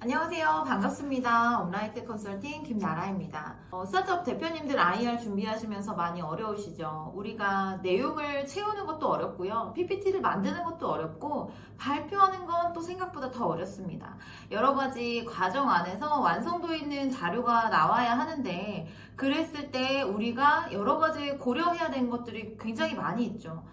안녕하세요. 반갑습니다. 온라이트 컨설팅 김나라입니다. 스타트업 대표님들 IR 준비하시면서 많이 어려우시죠? 우리가 내용을 채우는 것도 어렵고요. PPT를 만드는 것도 어렵고 발표하는 건 또 생각보다 더 어렵습니다. 여러 가지 과정 안에서 완성도 있는 자료가 나와야 하는데 그랬을 때 우리가 여러 가지 고려해야 되는 것들이 굉장히 많이 있죠.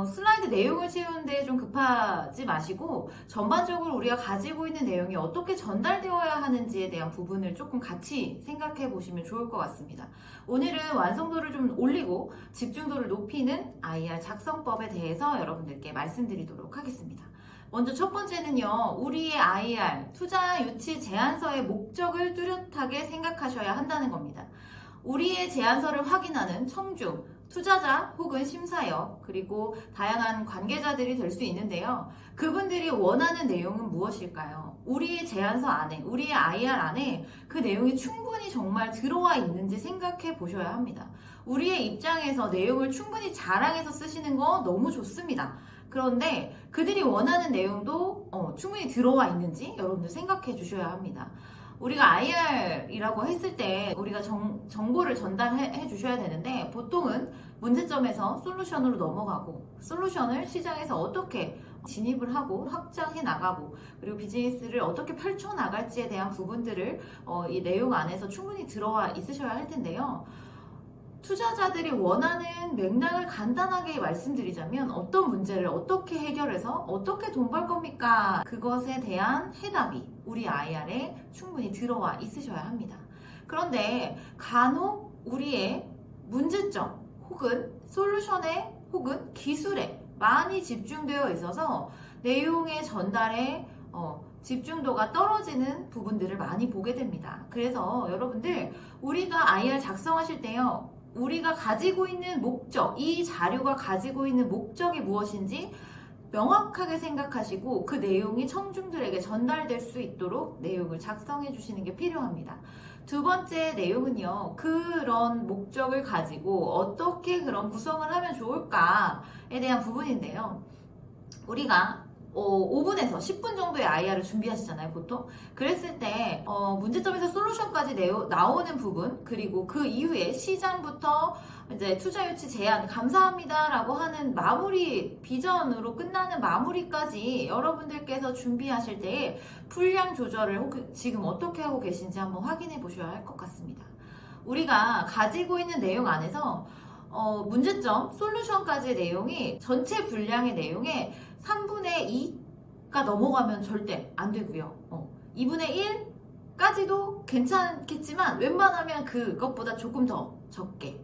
슬라이드 내용을 채우는데 좀 급하지 마시고 전반적으로 우리가 가지고 있는 내용이 어떻게 전달되어야 하는지에 대한 부분을 조금 같이 생각해 보시면 좋을 것 같습니다. 오늘은 완성도를 좀 올리고 집중도를 높이는 IR 작성법에 대해서 여러분들께 말씀드리도록 하겠습니다. 먼저 첫 번째는요, 우리의 IR, 투자 유치 제안서의 목적을 뚜렷하게 생각하셔야 한다는 겁니다. 우리의 제안서를 확인하는 청중, 투자자 혹은 심사역, 그리고 다양한 관계자들이 될 수 있는데요. 그분들이 원하는 내용은 무엇일까요? 우리의 제안서 안에, 우리의 IR 안에 그 내용이 충분히 정말 들어와 있는지 생각해 보셔야 합니다. 우리의 입장에서 내용을 충분히 자랑해서 쓰시는 거 너무 좋습니다. 그런데 그들이 원하는 내용도 충분히 들어와 있는지 여러분들 생각해 주셔야 합니다. 우리가 IR이라고 했을 때 우리가 정보를 전달해 주셔야 되는데 보통은 문제점에서 솔루션으로 넘어가고 솔루션을 시장에서 어떻게 진입을 하고 확장해 나가고 그리고 비즈니스를 어떻게 펼쳐 나갈지에 대한 부분들을 이 내용 안에서 충분히 들어와 있으셔야 할 텐데요. 투자자들이 원하는 맥락을 간단하게 말씀드리자면 어떤 문제를 어떻게 해결해서 어떻게 돈 벌 겁니까? 그것에 대한 해답이 우리 IR에 충분히 들어와 있으셔야 합니다. 그런데 간혹 우리의 문제점 혹은 솔루션에 혹은 기술에 많이 집중되어 있어서 내용의 전달에 집중도가 떨어지는 부분들을 많이 보게 됩니다. 그래서 여러분들 우리가 IR 작성하실 때요. 우리가 가지고 있는 목적, 이 자료가 가지고 있는 목적이 무엇인지 명확하게 생각하시고 그 내용이 청중들에게 전달될 수 있도록 내용을 작성해 주시는 게 필요합니다. 두 번째 내용은요, 그런 목적을 가지고 어떻게 그런 구성을 하면 좋을까에 대한 부분인데요. 우리가 5분에서 10분 정도의 IR을 준비하시잖아요, 보통. 그랬을 때 문제점에서 솔루션까지 나오는 부분, 그리고 그 이후에 시장부터 이제 투자 유치 제안 감사합니다라고 하는 마무리 비전으로 끝나는 마무리까지 여러분들께서 준비하실 때 분량 조절을 혹은 지금 어떻게 하고 계신지 한번 확인해 보셔야 할 것 같습니다. 우리가 가지고 있는 내용 안에서 문제점, 솔루션까지의 내용이 전체 분량의 내용의 3분의 2가 넘어가면 절대 안 되고요. 2분의 1까지도 괜찮겠지만 웬만하면 그것보다 조금 더 적게.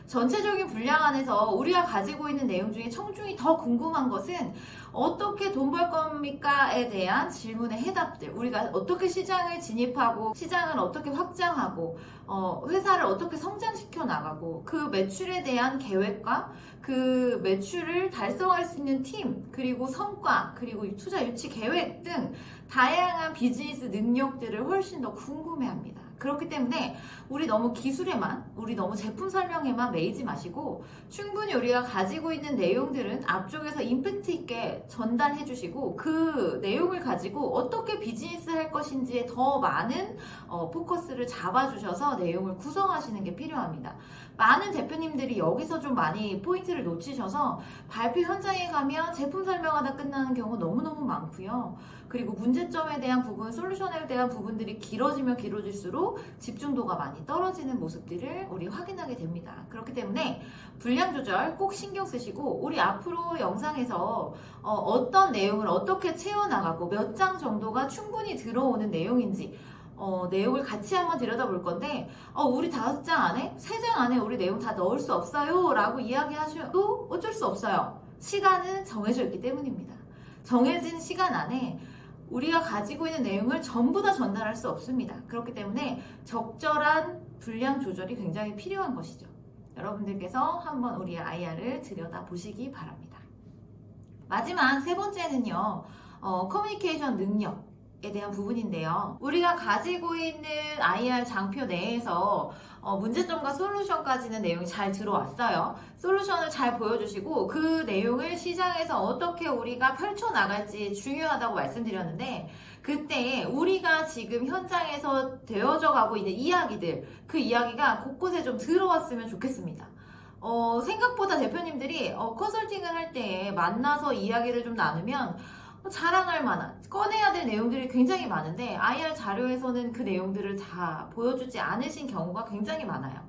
전체적인 분량 안에서 우리가 가지고 있는 내용 중에 청중이 더 궁금한 것은 어떻게 돈 벌 겁니까에 대한 질문의 해답들, 우리가 어떻게 시장을 진입하고 시장을 어떻게 확장하고 회사를 어떻게 성장시켜 나가고 그 매출에 대한 계획과 그 매출을 달성할 수 있는 팀, 그리고 성과, 그리고 투자 유치 계획 등 다양한 비즈니스 능력들을 훨씬 더 궁금해합니다. 그렇기 때문에 우리 너무 기술에만, 우리 너무 제품 설명에만 매이지 마시고 충분히 우리가 가지고 있는 내용들은 앞쪽에서 임팩트 있게 전달해 주시고 그 내용을 가지고 어떻게 비즈니스 할 것인지에 더 많은 포커스를 잡아주셔서 내용을 구성하시는 게 필요합니다. 많은 대표님들이 여기서 좀 많이 포인트를 놓치셔서 발표 현장에 가면 제품 설명하다 끝나는 경우 너무너무 많고요. 그리고 문제점에 대한 부분, 솔루션에 대한 부분들이 길어지면 길어질수록 집중도가 많이 떨어지는 모습들을 우리 확인하게 됩니다. 그렇기 때문에 분량 조절 꼭 신경 쓰시고 우리 앞으로 영상에서 어떤 내용을 어떻게 채워나가고 몇 장 정도가 충분히 들어오는 내용인지 내용을 같이 한번 들여다볼 건데 우리 5장 안에? 3장 안에 우리 내용 다 넣을 수 없어요 라고 이야기하셔도 어쩔 수 없어요. 시간은 정해져 있기 때문입니다. 정해진 시간 안에 우리가 가지고 있는 내용을 전부 다 전달할 수 없습니다. 그렇기 때문에 적절한 분량 조절이 굉장히 필요한 것이죠. 여러분들께서 한번 우리의 IR을 들여다보시기 바랍니다. 마지막 세 번째는요, 커뮤니케이션 능력에 대한 부분인데요. 우리가 가지고 있는 IR 장표 내에서 문제점과 솔루션까지는 내용이 잘 들어왔어요. 솔루션을 잘 보여주시고 그 내용을 시장에서 어떻게 우리가 펼쳐나갈지 중요하다고 말씀드렸는데 그때 우리가 지금 현장에서 되어져 가고 있는 이야기들, 그 이야기가 곳곳에 좀 들어왔으면 좋겠습니다. 생각보다 대표님들이 컨설팅을 할 때 만나서 이야기를 좀 나누면 자랑할 만한, 꺼내야 될 내용들이 굉장히 많은데 IR 자료에서는 그 내용들을 다 보여주지 않으신 경우가 굉장히 많아요.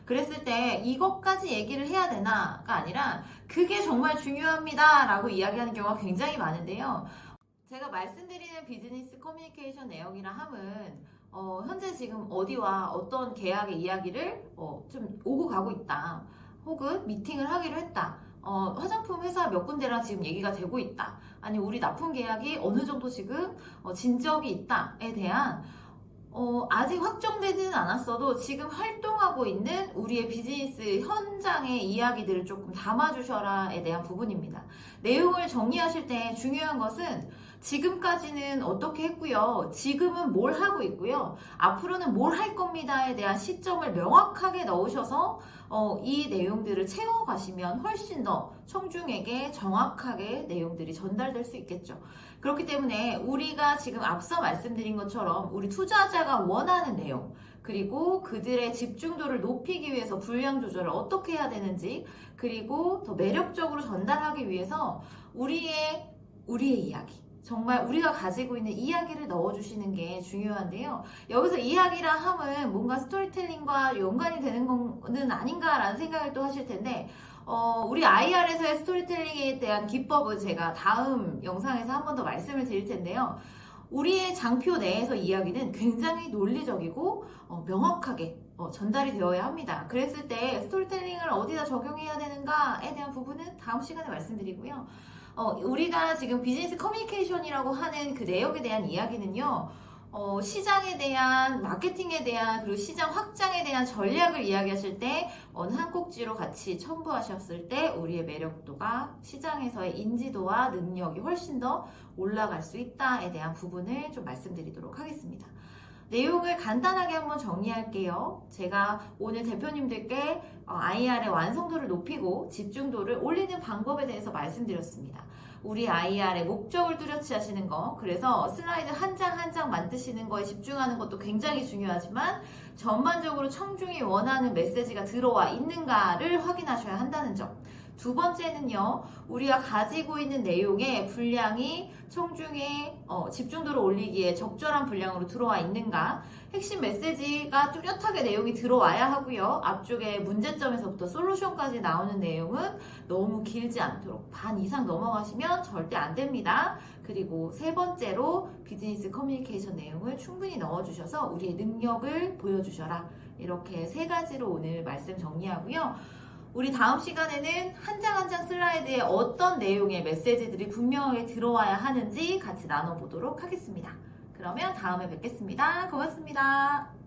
그랬을 때 이것까지 얘기를 해야 되나가 아니라 그게 정말 중요합니다 라고 이야기하는 경우가 굉장히 많은데요. 제가 말씀드리는 비즈니스 커뮤니케이션 내역이라 함은 현재 지금 어디와 어떤 계약의 이야기를 좀 오고 가고 있다. 혹은 미팅을 하기로 했다. 화장품 회사 몇 군데랑 지금 얘기가 되고 있다. 아니 우리 납품 계약이 어느 정도 지금 진적이 있다에 대한 아직 확정되지는 않았어도 지금 활동하고 있는 우리의 비즈니스 현장의 이야기들을 조금 담아주셔라에 대한 부분입니다. 내용을 정리하실 때 중요한 것은 지금까지는 어떻게 했고요. 지금은 뭘 하고 있고요. 앞으로는 뭘 할 겁니다에 대한 시점을 명확하게 넣으셔서 이 내용들을 채워가시면 훨씬 더 청중에게 정확하게 내용들이 전달될 수 있겠죠. 그렇기 때문에 우리가 지금 앞서 말씀드린 것처럼 우리 투자자가 원하는 내용, 그리고 그들의 집중도를 높이기 위해서 분량 조절을 어떻게 해야 되는지, 그리고 더 매력적으로 전달하기 위해서 우리의 이야기, 정말 우리가 가지고 있는 이야기를 넣어주시는 게 중요한데요. 여기서 이야기라 함은 뭔가 스토리텔링과 연관이 되는 거는 아닌가라는 생각을 또 하실 텐데, 우리 IR에서의 스토리텔링에 대한 기법은 제가 다음 영상에서 한 번 더 말씀을 드릴 텐데요. 우리의 장표 내에서 이야기는 굉장히 논리적이고 명확하게 전달이 되어야 합니다. 그랬을 때 스토리텔링을 어디다 적용해야 되는가에 대한 부분은 다음 시간에 말씀드리고요. 우리가 지금 비즈니스 커뮤니케이션이라고 하는 그 내역에 대한 이야기는요. 시장에 대한, 마케팅에 대한, 그리고 시장 확장에 대한 전략을 이야기하실 때 어느 한 꼭지로 같이 첨부하셨을 때 우리의 매력도가 시장에서의 인지도와 능력이 훨씬 더 올라갈 수 있다에 대한 부분을 좀 말씀드리도록 하겠습니다. 내용을 간단하게 한번 정리할게요. 제가 오늘 대표님들께 IR의 완성도를 높이고 집중도를 올리는 방법에 대해서 말씀드렸습니다. 우리 IR의 목적을 뚜렷이 하시는 거, 그래서 슬라이드 한 장 한 장 만드시는 거에 집중하는 것도 굉장히 중요하지만 전반적으로 청중이 원하는 메시지가 들어와 있는가를 확인하셔야 한다는 점. 두 번째는요, 우리가 가지고 있는 내용의 분량이 청중의 집중도를 올리기에 적절한 분량으로 들어와 있는가, 핵심 메시지가 뚜렷하게 내용이 들어와야 하고요. 앞쪽에 문제점에서부터 솔루션까지 나오는 내용은 너무 길지 않도록 반 이상 넘어가시면 절대 안 됩니다. 그리고 세 번째로 비즈니스 커뮤니케이션 내용을 충분히 넣어주셔서 우리의 능력을 보여주셔라. 이렇게 세 가지로 오늘 말씀 정리하고요. 우리 다음 시간에는 한 장 한 장 슬라이드에 어떤 내용의 메시지들이 분명하게 들어와야 하는지 같이 나눠보도록 하겠습니다. 그러면 다음에 뵙겠습니다. 고맙습니다.